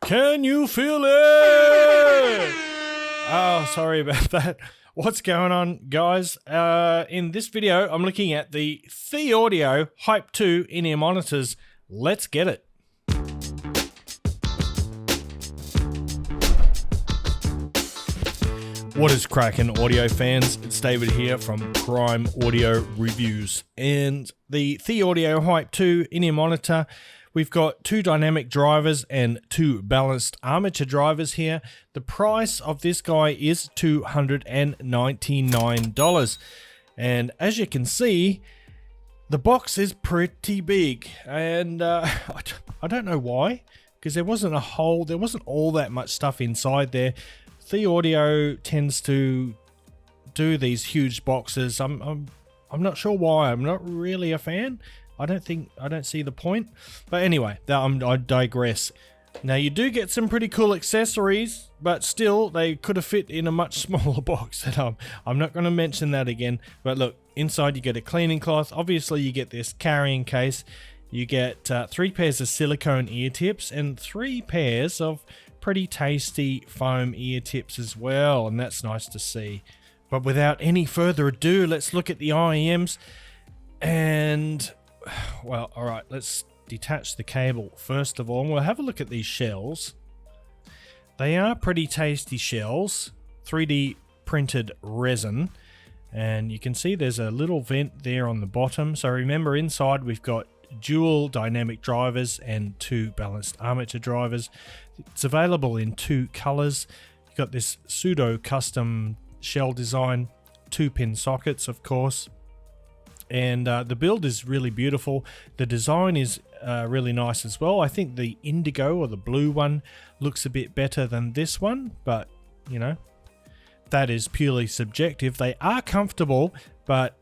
Can you feel it? Oh, sorry about that. What's going on, guys? In this video, I'm looking at the THIEAUDIO Hype 2 in-ear monitors. Let's get it. What is cracking, audio fans? It's David here from Prime Audio Reviews. And the THIEAUDIO Hype 2 in-ear monitor, we've got 2 dynamic drivers and 2 balanced armature drivers here. The price of this guy is $299. And as you can see, the box is pretty big. And I don't know why, because there wasn't all that much stuff inside there. THIEAUDIO tends to do these huge boxes. I'm not sure why. I'm not really a fan. I don't see the point. But anyway, I digress. Now you do get some pretty cool accessories, but still they could have fit in a much smaller box. And I'm not going to mention that again. But look, inside you get a cleaning cloth. Obviously you get this carrying case. You get 3 pairs of silicone ear tips and 3 pairs of pretty tasty foam ear tips as well, and that's nice to see. But without any further ado, let's look at the IEMs. And well, all right, let's detach the cable first of all, and we'll have a look at these shells. They are pretty tasty shells, 3D printed resin, and you can see there's a little vent there on the bottom. So remember, inside we've got dual dynamic drivers and 2 balanced armature drivers. It's available in 2 colors. You've got this pseudo custom shell design, 2-pin sockets, of course, and the build is really beautiful. The design is really nice as well. I think the indigo or the blue one looks a bit better than this one, but you know, that is purely subjective. They are comfortable, but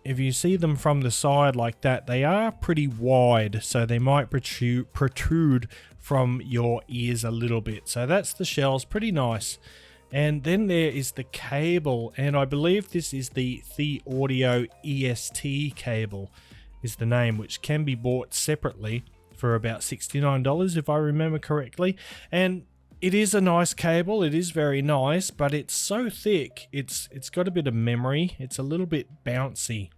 if you see them from the side like that, they are pretty wide, so they might protrude from your ears a little bit. So that's the shells, pretty nice. And then there is the cable, and I believe this is the THIEAUDIO EST cable is the name, which can be bought separately for about $69 if I remember correctly. And it is a nice cable, it is very nice, but it's so thick, it's got a bit of memory, it's a little bit bouncy.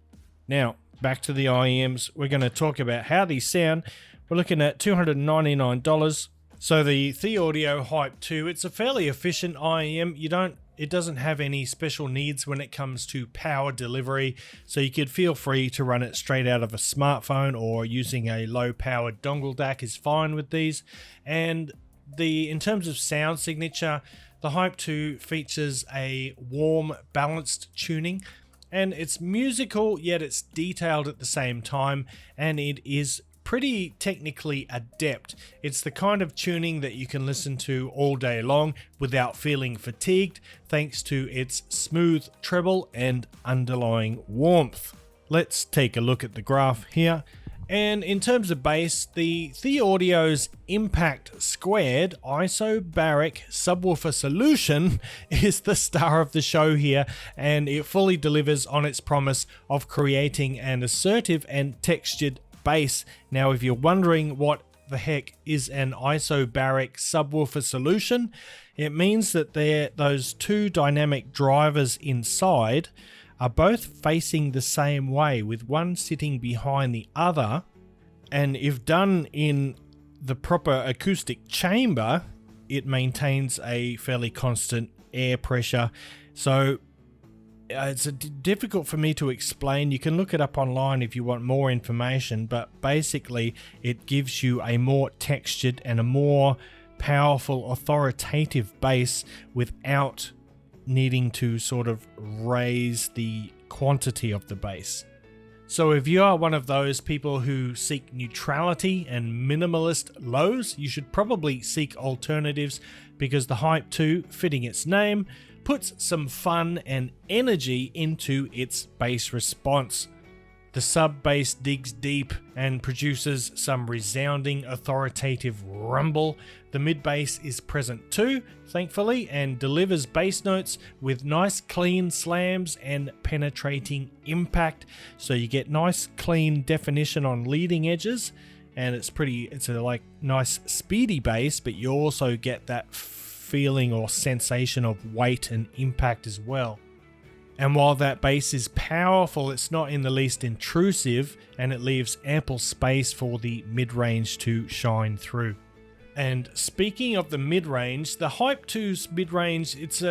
Now, back to the IEMs, we're going to talk about how these sound. We're looking at $299. So the THIEAUDIO Hype 2, it's a fairly efficient IEM. It doesn't have any special needs when it comes to power delivery, so you could feel free to run it straight out of a smartphone, or using a low-powered dongle DAC is fine with these. And in terms of sound signature, the Hype 2 features a warm, balanced tuning, and it's musical, yet it's detailed at the same time, and it is pretty technically adept. It's the kind of tuning that you can listen to all day long without feeling fatigued, thanks to its smooth treble and underlying warmth. Let's take a look at the graph here. And in terms of bass, the THIEAUDIO's Impact Squared isobaric subwoofer solution is the star of the show here, and it fully delivers on its promise of creating an assertive and textured bass. Now, if you're wondering what the heck is an isobaric subwoofer solution, it means that those 2 dynamic drivers inside are both facing the same way, with one sitting behind the other, and if done in the proper acoustic chamber, it maintains a fairly constant air pressure. So it's difficult for me to explain. You can look it up online if you want more information, but basically it gives you a more textured and a more powerful, authoritative bass without needing to sort of raise the quantity of the bass. So if you are one of those people who seek neutrality and minimalist lows, you should probably seek alternatives, because the Hype 2, fitting its name, puts some fun and energy into its bass response. The sub bass digs deep and produces some resounding authoritative rumble. The mid bass is present too, thankfully, and delivers bass notes with nice clean slams and penetrating impact. So you get nice clean definition on leading edges, and it's a like nice speedy bass, but you also get that feeling or sensation of weight and impact as well. And while that bass is powerful, it's not in the least intrusive, and it leaves ample space for the mid-range to shine through. And speaking of the mid-range, the Hype 2's mid-range, it's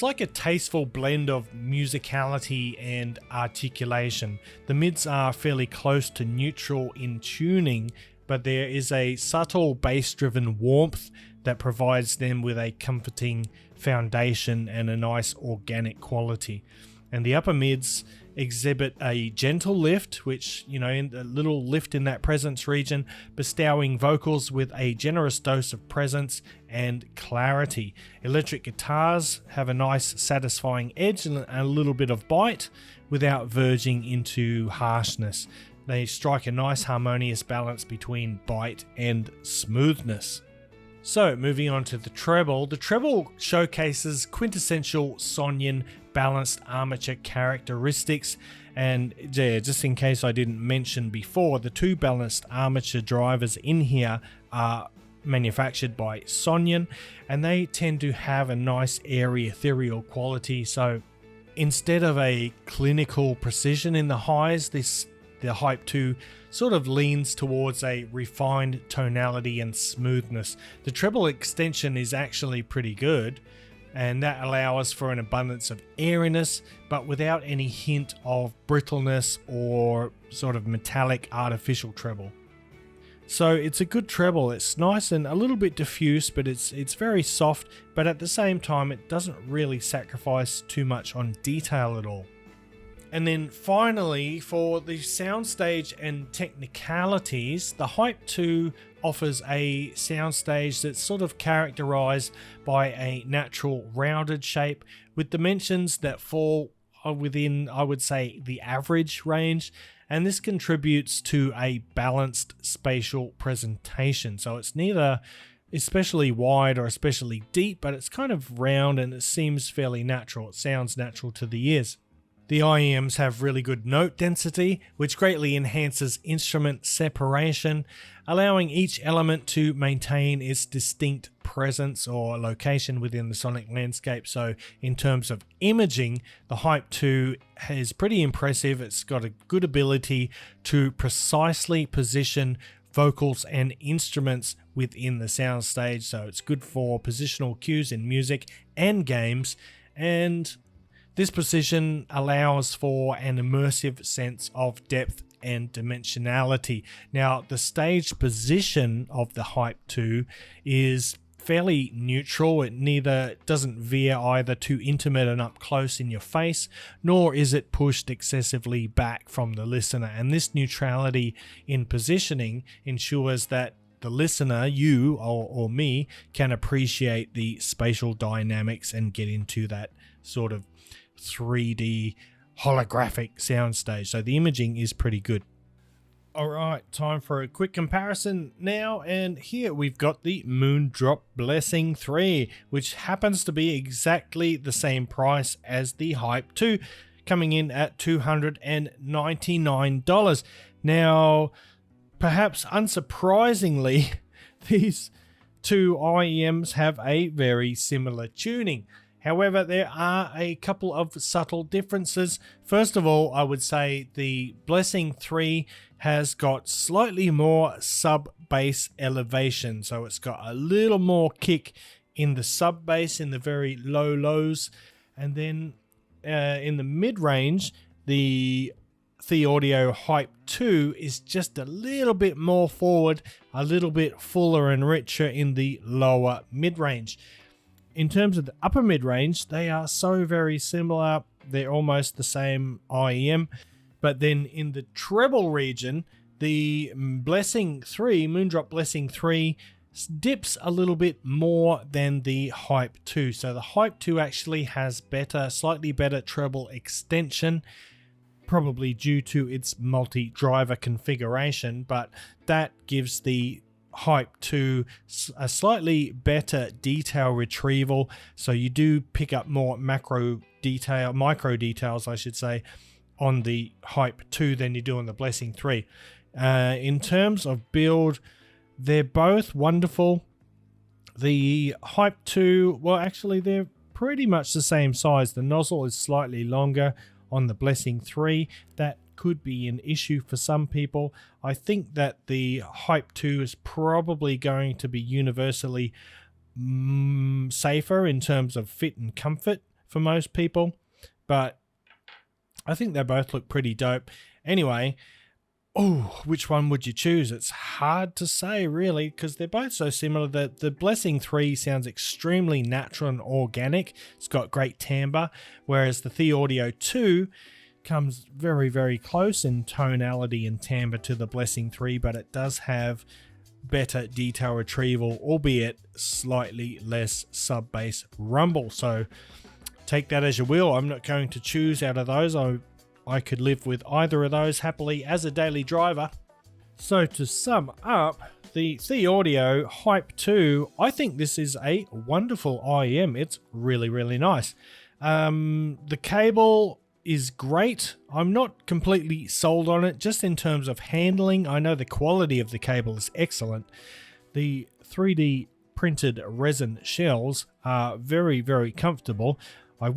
like a tasteful blend of musicality and articulation. The mids are fairly close to neutral in tuning, but there is a subtle bass-driven warmth that provides them with a comforting foundation and a nice organic quality. And the upper mids exhibit a gentle lift, which, you know, a little lift in that presence region, bestowing vocals with a generous dose of presence and clarity. Electric guitars have a nice satisfying edge and a little bit of bite without verging into harshness. They strike a nice harmonious balance between bite and smoothness. So, moving on to the treble. The treble showcases quintessential Sonyan balanced armature characteristics, and yeah, just in case I didn't mention before, the two balanced armature drivers in here are manufactured by Sonyan, and they tend to have a nice airy ethereal quality. So instead of a clinical precision in the highs, the Hype 2 sort of leans towards a refined tonality and smoothness. The treble extension is actually pretty good, and that allows for an abundance of airiness, but without any hint of brittleness or sort of metallic artificial treble. So it's a good treble. It's nice and a little bit diffuse, but it's very soft, but at the same time it doesn't really sacrifice too much on detail at all. And then finally, for the soundstage and technicalities, the Hype 2 offers a soundstage that's sort of characterized by a natural rounded shape with dimensions that fall within, I would say, the average range. And this contributes to a balanced spatial presentation. So it's neither especially wide or especially deep, but it's kind of round and it seems fairly natural. It sounds natural to the ears. The IEMs have really good note density, which greatly enhances instrument separation, allowing each element to maintain its distinct presence or location within the sonic landscape. So in terms of imaging, the Hype 2 is pretty impressive. It's got a good ability to precisely position vocals and instruments within the soundstage. So it's good for positional cues in music and games, and this precision allows for an immersive sense of depth and dimensionality. Now, the stage position of the Hype 2 is fairly neutral. It doesn't veer either too intimate and up close in your face, nor is it pushed excessively back from the listener. And this neutrality in positioning ensures that the listener, you or me, can appreciate the spatial dynamics and get into that sort of 3D holographic soundstage. So the imaging is pretty good. Alright, time for a quick comparison now, and here we've got the Moondrop Blessing 3, which happens to be exactly the same price as the Hype 2, coming in at $299. Now, perhaps unsurprisingly, these two IEMs have a very similar tuning. However, there are a couple of subtle differences. First of all, I would say the Blessing 3 has got slightly more sub-bass elevation. So it's got a little more kick in the sub-bass, in the very low lows. And then in the mid-range, the THIEAUDIO Hype 2 is just a little bit more forward, a little bit fuller and richer in the lower mid-range. In terms of the upper mid-range, they are so very similar. They're almost the same IEM. But then in the treble region, the Moondrop Blessing 3 dips a little bit more than the Hype 2. So the Hype 2 actually has slightly better treble extension, probably due to its multi-driver configuration, but that gives the Hype 2 a slightly better detail retrieval, so you do pick up more micro details, I should say, on the Hype 2 than you do on the Blessing 3. In terms of build, they're both wonderful. The Hype 2, well, actually, they're pretty much the same size. The nozzle is slightly longer on the Blessing 3. That could be an issue for some people. I think that the Hype 2 is probably going to be universally safer in terms of fit and comfort for most people, but I think they both look pretty dope. Anyway, which one would you choose? It's hard to say, really, because they're both so similar. The Blessing 3 sounds extremely natural and organic. It's got great timbre, whereas the THIEAUDIO 2 comes very, very close in tonality and timbre to the Blessing 3, but it does have better detail retrieval, albeit slightly less sub-bass rumble. So take that as you will. I'm not going to choose out of those. I could live with either of those happily as a daily driver. So to sum up, the THIEAUDIO Hype 2, I think this is a wonderful IEM. It's really, really nice. The cable is great. I'm not completely sold on it, just in terms of handling. I know the quality of the cable is excellent. The 3D printed resin shells are very, very comfortable. I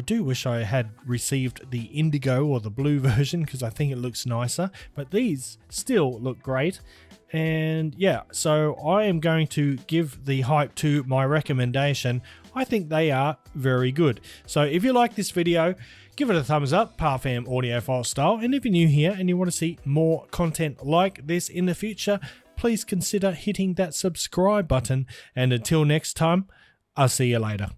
do wish I had received the indigo or the blue version, because I think it looks nicer, but these still look great. And yeah, so I am going to give the Hype 2 my recommendation. I think they are very good. So if you like this video, give it a thumbs up, Parfam Audiophile style. And if you're new here and you want to see more content like this in the future, please consider hitting that subscribe button. And until next time, I'll see you later.